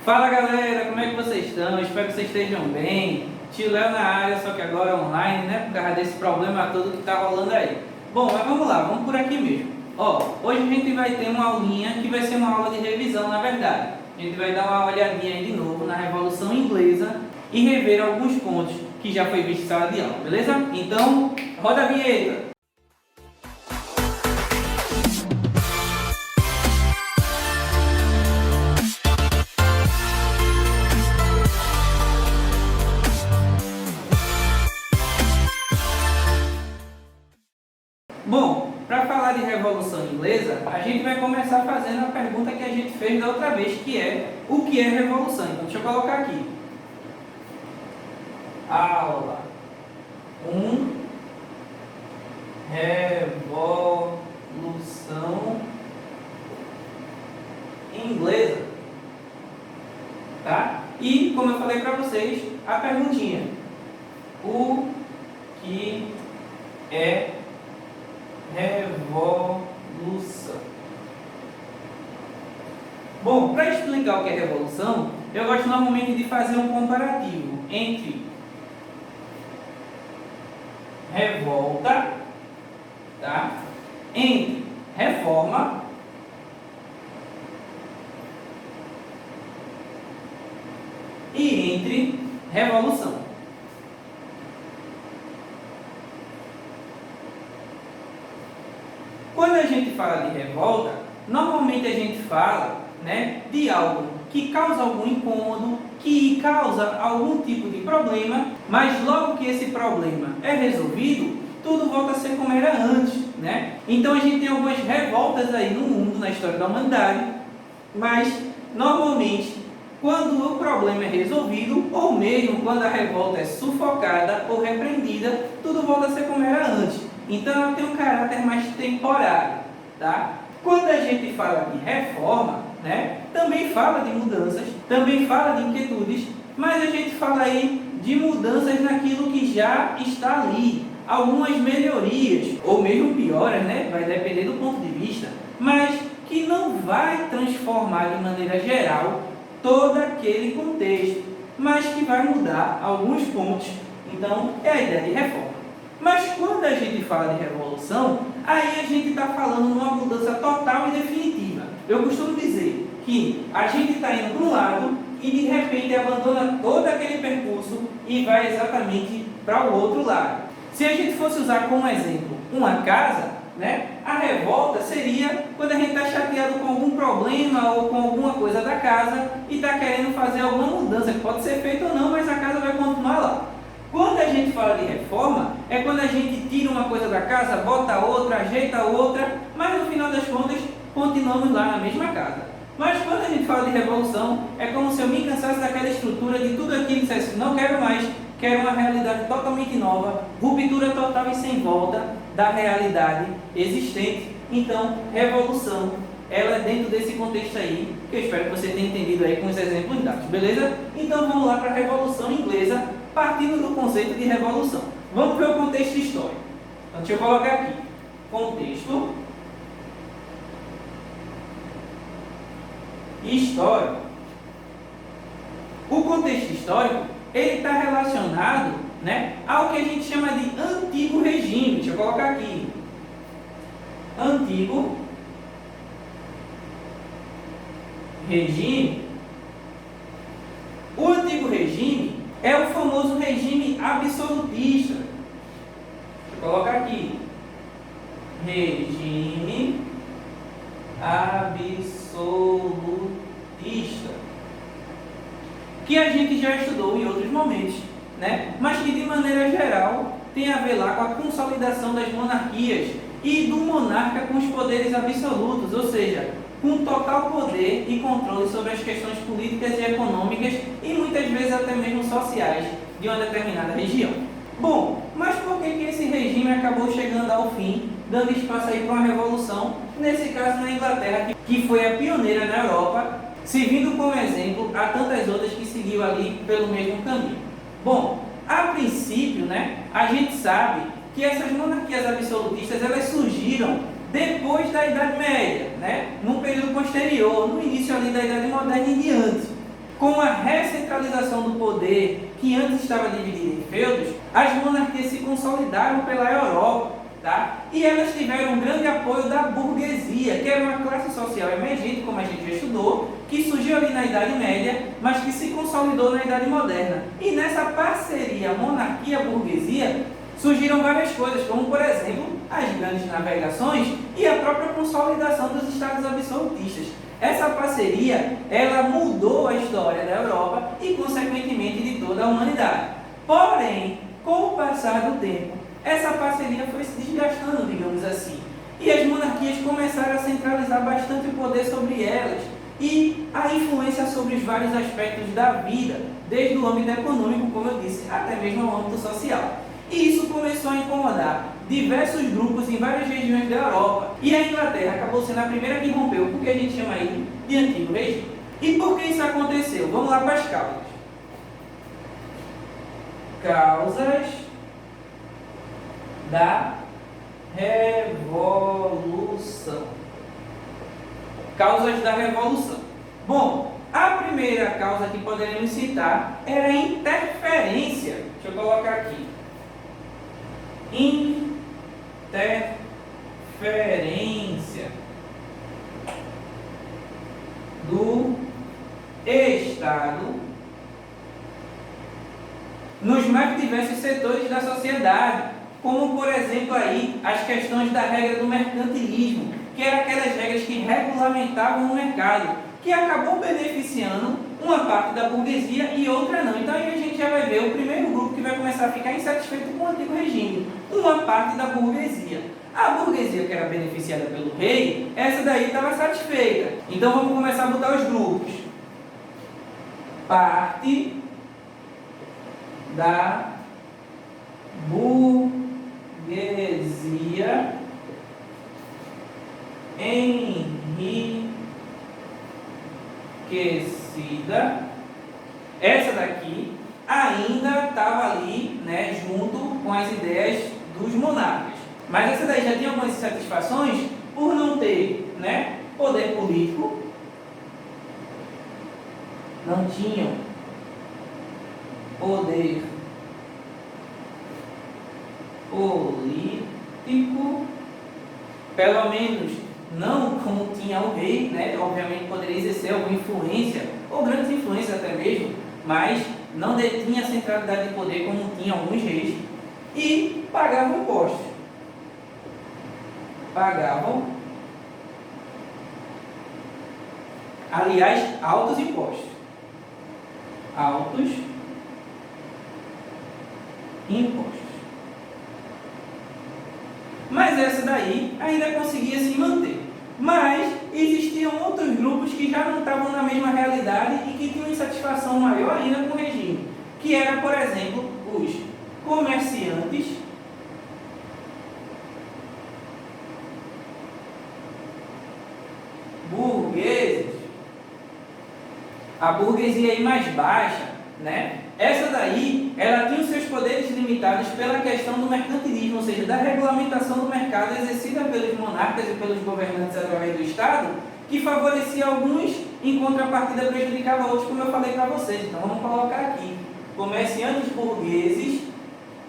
Fala galera, como é que vocês estão? Espero que vocês estejam bem. Tio Léo na área, só que agora online, né? Por causa desse problema todo que tá rolando aí. Bom, mas vamos lá, vamos por aqui mesmo. Hoje a gente vai ter uma aulinha que vai ser uma aula de revisão, na verdade. A gente vai dar uma olhadinha aí de novo na Revolução Inglesa e rever alguns pontos que já foi visto em sala de aula, beleza? Então, roda a vinheta! Bom, para falar de Revolução Inglesa, a gente vai começar fazendo a pergunta que a gente fez da outra vez, que é: o que é revolução? Então, deixa eu colocar aqui. Aula 1, Revolução Inglesa. Tá? E, como eu falei para vocês, a perguntinha: o que é revolução? Bom, para explicar o que é revolução, eu gosto normalmente de fazer um comparativo entre revolta, tá? Entre reforma e entre revolução. Quando a gente fala de revolta, normalmente a gente fala, né, de algo que causa algum incômodo, que causa algum tipo de problema, mas logo que esse problema é resolvido, tudo volta a ser como era antes, né? Então a gente tem algumas revoltas aí no mundo, na história da humanidade, mas normalmente quando o problema é resolvido, ou mesmo quando a revolta é sufocada ou repreendida, tudo volta a ser como era antes. Então ela tem um caráter mais temporário, tá? Quando a gente fala de reforma, né, também fala de mudanças, também fala de inquietudes, mas a gente fala aí de mudanças naquilo que já está ali, algumas melhorias, ou mesmo pioras, né, vai depender do ponto de vista, mas que não vai transformar de maneira geral todo aquele contexto, mas que vai mudar alguns pontos. Então é a ideia de reforma. Mas quando a gente fala de revolução, aí a gente está falando numa mudança total e definitiva. Eu costumo dizer que a gente está indo para um lado e de repente abandona todo aquele percurso e vai exatamente para o outro lado. Se a gente fosse usar como exemplo uma casa, né, a revolta seria quando a gente está chateado com algum problema ou com alguma coisa da casa e está querendo fazer alguma mudança, que pode ser feita ou não, mas a casa vai continuar lá. Quando a gente fala de reforma, é quando a gente tira uma coisa da casa, bota outra, ajeita outra, mas no final das contas, continuamos lá na mesma casa. Mas quando a gente fala de revolução, é como se eu me cansasse daquela estrutura de tudo aquilo e dissesse: não quero mais, quero uma realidade totalmente nova, ruptura total e sem volta da realidade existente. Então, revolução, ela é dentro desse contexto aí, que eu espero que você tenha entendido aí com os exemplos dados, beleza? Então vamos lá para a Revolução Inglesa, partindo do conceito de revolução. Vamos ver o contexto histórico. Então, deixa eu colocar aqui. Contexto histórico. O contexto histórico, ele está relacionado, né, ao que a gente chama de antigo regime. Deixa eu colocar aqui. Antigo regime. O antigo regime é o famoso regime absolutista. Deixa eu colocar aqui. Regime absolutista. Que a gente já estudou em outros momentos, né? Mas que de maneira geral tem a ver lá com a consolidação das monarquias e do monarca com os poderes absolutos, ou seja, com total poder e controle sobre as questões políticas e econômicas e muitas vezes até mesmo sociais de uma determinada região. Bom, mas por que esse regime acabou chegando ao fim, dando espaço aí para uma revolução, nesse caso na Inglaterra, que foi a pioneira na Europa, servindo como exemplo a tantas outras que seguiu ali pelo mesmo caminho? Bom, a princípio, né, a gente sabe que essas monarquias absolutistas, elas surgiram depois da Idade Média, né? Num período posterior, no início ali da Idade Moderna em diante. com a recentralização do poder, que antes estava dividido em feudos, as monarquias se consolidaram pela Europa, tá? E elas tiveram um grande apoio da burguesia, que era uma classe social emergente, como a gente já estudou, que surgiu ali na Idade Média, mas que se consolidou na Idade Moderna. E nessa parceria monarquia-burguesia, surgiram várias coisas, como, por exemplo, as grandes navegações e a própria consolidação dos estados absolutistas. Essa parceria, ela mudou a história da Europa e, consequentemente, de toda a humanidade. Porém, com o passar do tempo, essa parceria foi se desgastando, digamos assim. E as monarquias começaram a centralizar bastante o poder sobre elas e a influência sobre os vários aspectos da vida, desde o âmbito econômico, como eu disse, até mesmo ao âmbito social. E isso começou a incomodar diversos grupos em várias regiões da Europa. E a Inglaterra acabou sendo a primeira que rompeu, porque a gente chama aí de Antigo Regime. E por que isso aconteceu? Vamos lá para as causas. Causas da Revolução. Causas da Revolução. Bom, a primeira causa que poderíamos citar era a interferência. Deixa eu colocar aqui. Interferência do Estado nos mais diversos setores da sociedade, como, por exemplo, aí, as questões da regra do mercantilismo, que eram aquelas regras que regulamentavam o mercado, que acabou beneficiando uma parte da burguesia e outra não. Então aí a gente já vai ver o primeiro grupo que vai começar a ficar insatisfeito com o antigo regime, uma parte da burguesia. A burguesia que era beneficiada pelo rei, essa daí estava satisfeita. Então vamos começar a botar os grupos. Parte da burguesia enriquecida, essa daqui ainda estava ali, né, junto com as ideias dos monarcas. Mas essa daí já tinha algumas insatisfações por não ter, né, poder político, não tinham poder político, pelo menos não como tinha o rei, né? Obviamente poderia exercer alguma influência, ou grandes influências até mesmo, mas não detinha a centralidade de poder como tinha alguns reis, e pagavam impostos. Pagavam, aliás, altos impostos. Altos impostos. Mas essa daí ainda conseguia se manter. Mas existiam outros grupos que já não estavam na mesma realidade e que tinham insatisfação maior ainda com o regime, que era, por exemplo, os comerciantes, burgueses, a burguesia aí mais baixa, né? Essa daí, ela tinha os seus poderes limitados pela questão do mercantilismo, ou seja, da regulamentação do mercado exercida pelos monarcas e pelos governantes através do Estado, que favorecia alguns, em contrapartida prejudicava outros, como eu falei para vocês. Então vamos colocar aqui: comerciantes burgueses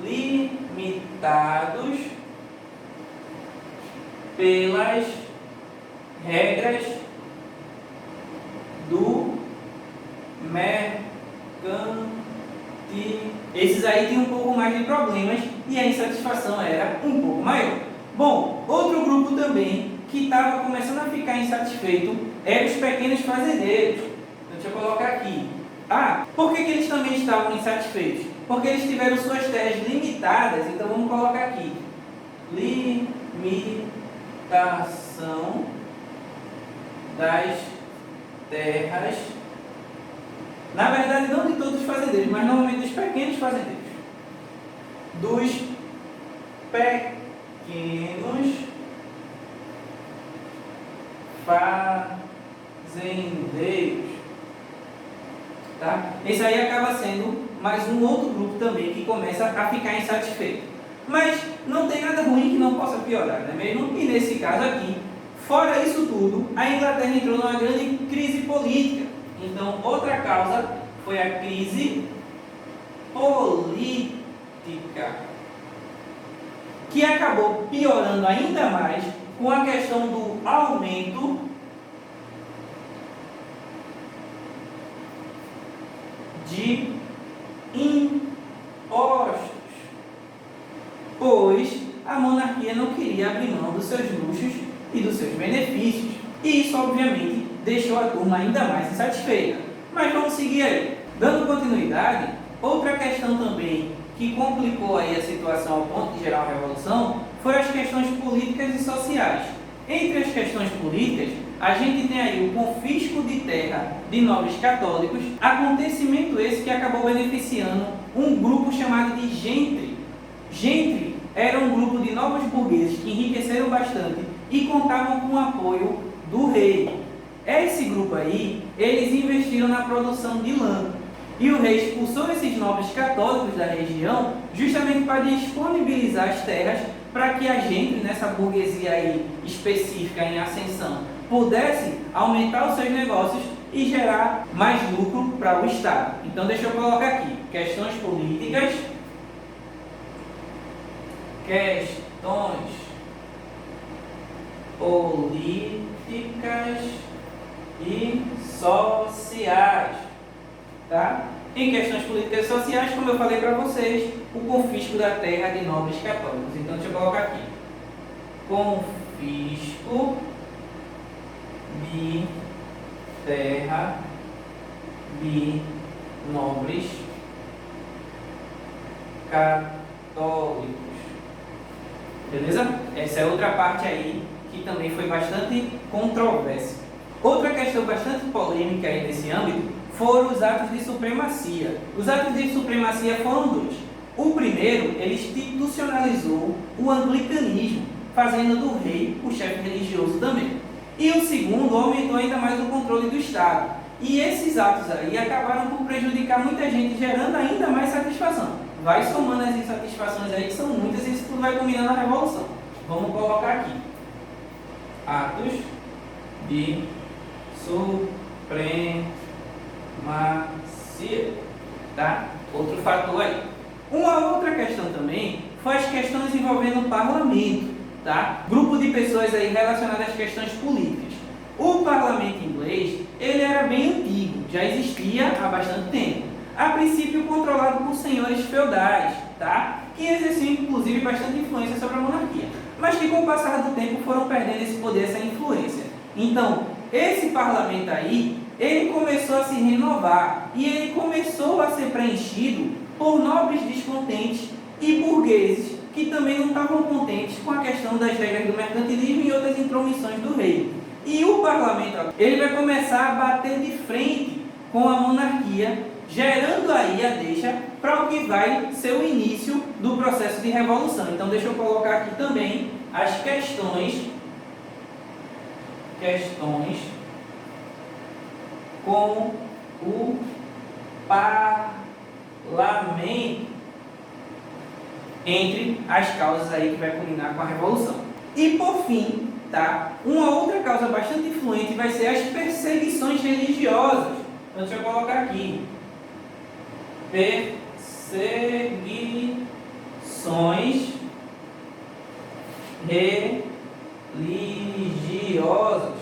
limitados pelas regras do mercantilismo. Esses aí tinham um pouco mais de problemas e a insatisfação era um pouco maior. Bom, outro grupo também que estava começando a ficar insatisfeito eram os pequenos fazendeiros. Então, deixa eu colocar aqui. Por que eles também estavam insatisfeitos? Porque eles tiveram suas terras limitadas. Então vamos colocar aqui: limitação das terras. Na verdade, não de todos os fazendeiros, mas normalmente dos pequenos fazendeiros. Dos pequenos fazendeiros. Tá? Esse aí acaba sendo mais um outro grupo também que começa a ficar insatisfeito. Mas não tem nada ruim que não possa piorar, não é mesmo? E nesse caso aqui, fora isso tudo, a Inglaterra entrou numa grande crise política. Então, outra causa foi a crise política, que acabou piorando ainda mais com a questão do aumento de impostos, pois a monarquia não queria abrir mão dos seus luxos e dos seus benefícios. E isso, obviamente, deixou a turma ainda mais insatisfeita. Mas vamos seguir aí. Dando continuidade, outra questão também que complicou aí a situação ao ponto de gerar uma revolução foram as questões políticas e sociais. Entre as questões políticas, a gente tem aí o confisco de terra de nobres católicos, acontecimento esse que acabou beneficiando um grupo chamado de gentry. Gentry era um grupo de novos burgueses que enriqueceram bastante e contavam com o apoio do rei. Esse grupo aí, eles investiram na produção de lã. E o rei expulsou esses nobres católicos da região justamente para disponibilizar as terras para que a gente, nessa burguesia aí específica em ascensão, pudesse aumentar os seus negócios e gerar mais lucro para o Estado. Então deixa eu colocar aqui, questões políticas, e sociais, tá? Em questões políticas e sociais, como eu falei para vocês, o confisco da terra de nobres católicos. Então, deixa eu colocar aqui. Confisco de terra de nobres católicos. Beleza? Essa é outra parte aí que também foi bastante controversa. Outra questão bastante polêmica aí nesse âmbito foram os atos de supremacia. Os atos de supremacia foram dois. O primeiro, ele institucionalizou o anglicanismo, fazendo do rei o chefe religioso também. E o segundo, aumentou ainda mais o controle do Estado. E esses atos aí acabaram por prejudicar muita gente, gerando ainda mais satisfação. Vai somando as insatisfações aí, que são muitas, e isso tudo vai culminar na Revolução. Vamos colocar aqui. Atos de supremacia, tá? Outro fator aí. Uma outra questão também foi as questões envolvendo o parlamento, tá? Grupo de pessoas aí relacionadas às questões políticas. O parlamento inglês, ele era bem antigo, já existia há bastante tempo. A princípio controlado por senhores feudais, tá? Que exerciam inclusive bastante influência sobre a monarquia, mas que com o passar do tempo foram perdendo esse poder, essa influência. Então, esse parlamento aí, ele começou a se renovar e ele começou a ser preenchido por nobres descontentes e burgueses que também não estavam contentes com a questão das regras do mercantilismo e outras intromissões do rei. E o parlamento, ele vai começar a bater de frente com a monarquia, gerando aí a deixa para o que vai ser o início do processo de revolução. Então, deixa eu colocar aqui também as questões com o parlamento, entre as causas aí que vai culminar com a revolução. E por fim, tá? Uma outra causa bastante influente vai ser as perseguições religiosas. Então, deixa eu colocar aqui. Perseguições religiosas,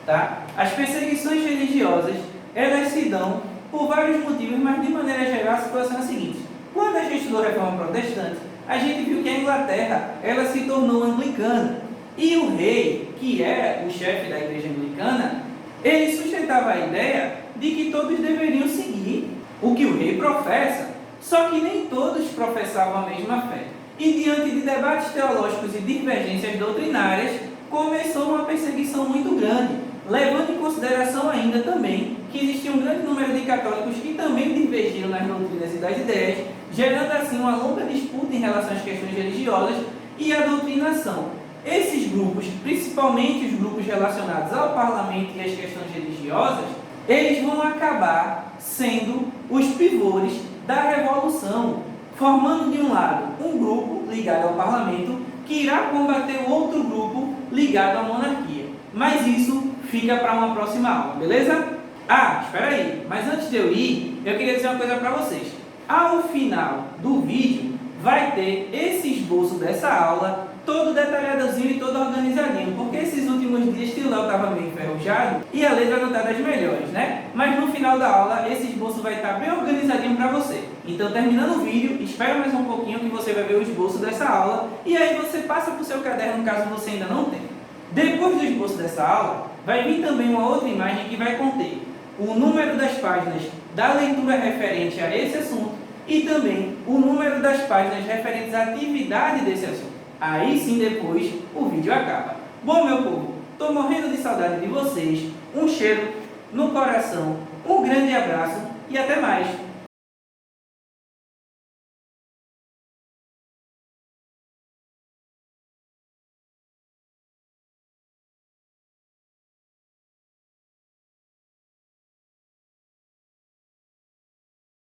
tá? As perseguições religiosas, elas se dão por vários motivos, mas de maneira geral a situação é a seguinte: quando a gente estudou a Reforma Protestante, a gente viu que a Inglaterra, ela se tornou anglicana, e o rei, que era o chefe da igreja anglicana, ele sustentava a ideia de que todos deveriam seguir o que o rei professa, só que nem todos professavam a mesma fé. E diante de debates teológicos e divergências doutrinárias, começou uma perseguição muito grande, levando em consideração ainda também que existia um grande número de católicos que também divergiam nas doutrinas e das ideias, gerando assim uma longa disputa em relação às questões religiosas e à doutrinação. Esses grupos, principalmente os grupos relacionados ao parlamento e às questões religiosas, eles vão acabar sendo os pivôs da revolução, formando de um lado um grupo ligado ao parlamento que irá combater o outro grupo ligado à monarquia. Mas isso fica para uma próxima aula, beleza? Ah, espera aí, mas antes de eu ir, eu queria dizer uma coisa para vocês. Ao final do vídeo, vai ter esse esboço dessa aula, todo detalhadozinho e todo organizadinho, porque esses últimos dias o Léo estava meio enferrujado e a letra não está das melhores, né? Mas no final da aula, esse esboço vai estar bem organizadinho para você. Então, terminando o vídeo, espera mais um pouquinho que você vai ver o esboço dessa aula e aí você passa para o seu caderno, caso você ainda não tenha. Depois do esboço dessa aula, vai vir também uma outra imagem que vai conter o número das páginas da leitura referente a esse assunto e também o número das páginas referentes à atividade desse assunto. Aí sim, depois, o vídeo acaba. Bom, meu povo, estou morrendo de saudade de vocês. Um cheiro no coração, um grande abraço e até mais!